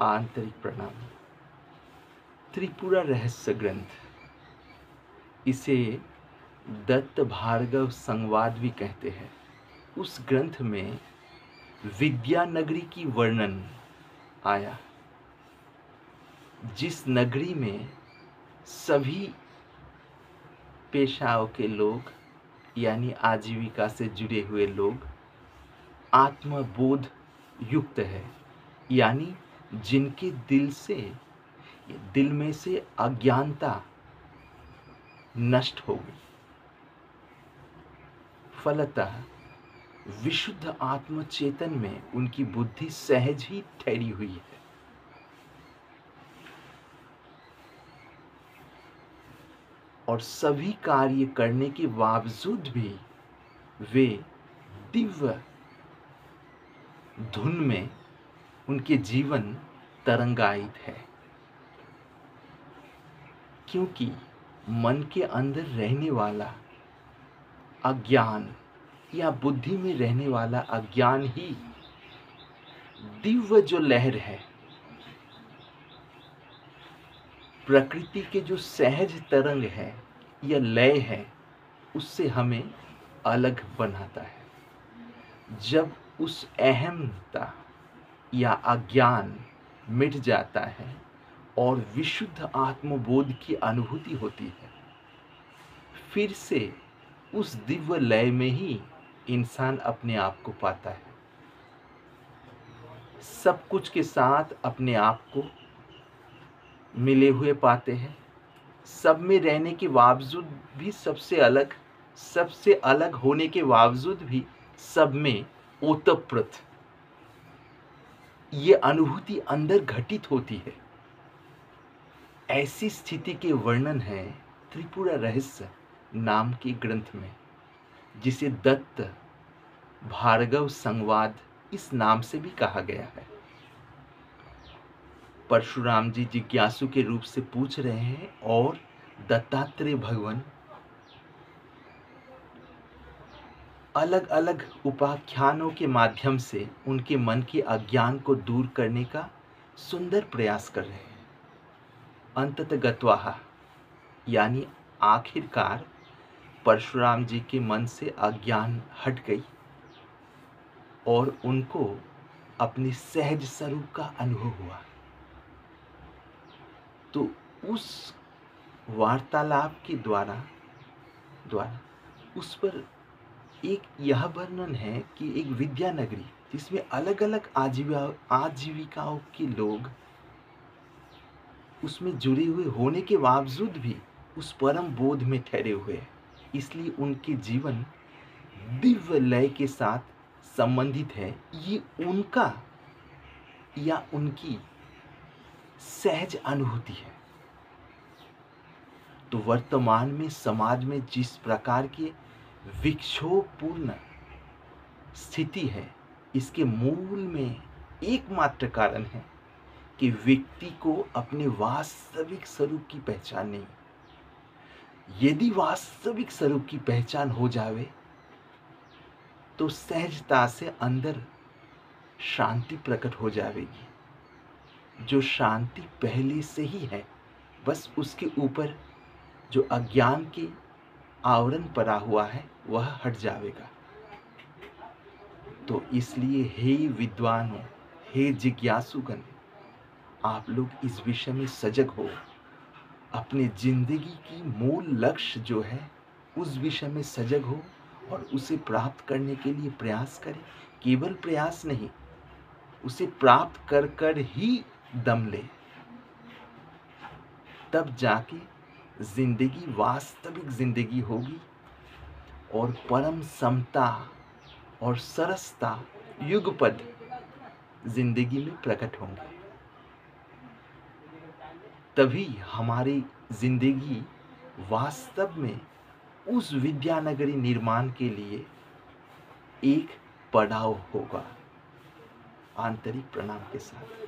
आंतरिक प्रणाम। त्रिपुरा रहस्य ग्रंथ, इसे दत्त भार्गव संवाद भी कहते हैं। उस ग्रंथ में विद्यानगरी की वर्णन आया, जिस नगरी में सभी पेशाओं के लोग यानी आजीविका से जुड़े हुए लोग आत्मबोध युक्त है, यानी जिनके दिल में से अज्ञानता नष्ट हो गई। फलतः विशुद्ध आत्मचेतन में उनकी बुद्धि सहज ही ठहरी हुई है। और सभी कार्य करने के बावजूद भी वे दिव्य धुन में उनके जीवन तरंगायित है, क्योंकि मन के अंदर रहने वाला अज्ञान या बुद्धि में रहने वाला अज्ञान ही दिव्य जो लहर है, प्रकृति के जो सहज तरंग है या लय है, उससे हमें अलग बनाता है। जब उस अहमता या अज्ञान मिट जाता है और विशुद्ध आत्मबोध की अनुभूति होती है, फिर से उस दिव्य लय में ही इंसान अपने आप को पाता है। सब कुछ के साथ अपने आप को मिले हुए पाते हैं। सब में रहने के बावजूद भी सबसे अलग होने के बावजूद भी सब में ओतप्रोत ये अनुभूति अंदर घटित होती है। ऐसी स्थिति के वर्णन है त्रिपुरा रहस्य नाम के ग्रंथ में, जिसे दत्त भार्गव संवाद इस नाम से भी कहा गया है। परशुराम जी जिज्ञासु के रूप से पूछ रहे हैं और दत्तात्रेय भगवान अलग अलग उपाख्यानों के माध्यम से उनके मन के अज्ञान को दूर करने का सुंदर प्रयास कर रहे हैं। अंततः गत्वाहा यानी आखिरकार परशुराम जी के मन से अज्ञान हट गई और उनको अपने सहज स्वरूप का अनुभव हुआ। तो उस वार्तालाप के द्वारा उस पर एक यह वर्णन है कि एक विद्यानगरी जिसमें अलग अलग आजीविकाओं के लोग उसमें जुड़े हुए होने के बावजूद भी उस परम बोध में ठहरे हुए हैं, इसलिए उनके जीवन दिव्य लय के साथ संबंधित है। ये उनका या उनकी सहज अनुभूति है। तो वर्तमान में समाज में जिस प्रकार के विक्षोभपूर्ण स्थिति है, इसके मूल में एकमात्र कारण है कि व्यक्ति को अपने वास्तविक स्वरूप की पहचान नहीं। यदि वास्तविक स्वरूप की पहचान हो जावे तो सहजता से अंदर शांति प्रकट हो जाएगी। जो शांति पहले से ही है, बस उसके ऊपर जो अज्ञान के आवरण पड़ा हुआ है वह हट जाएगा। तो इसलिए हे विद्वानों, हे जिज्ञासुगण, आप लोग इस विषय में सजग हो। अपने जिंदगी की मूल लक्ष्य जो है उस विषय में सजग हो और उसे प्राप्त करने के लिए प्रयास करें। केवल प्रयास नहीं, उसे प्राप्त कर कर ही दम ले, तब जाके जिंदगी वास्तविक जिंदगी होगी और परम समता और सरसता युगपद जिंदगी में प्रकट होंगे। तभी हमारी जिंदगी वास्तव में उस विद्यानगरी निर्माण के लिए एक पड़ाव होगा। आंतरिक प्रणाम के साथ।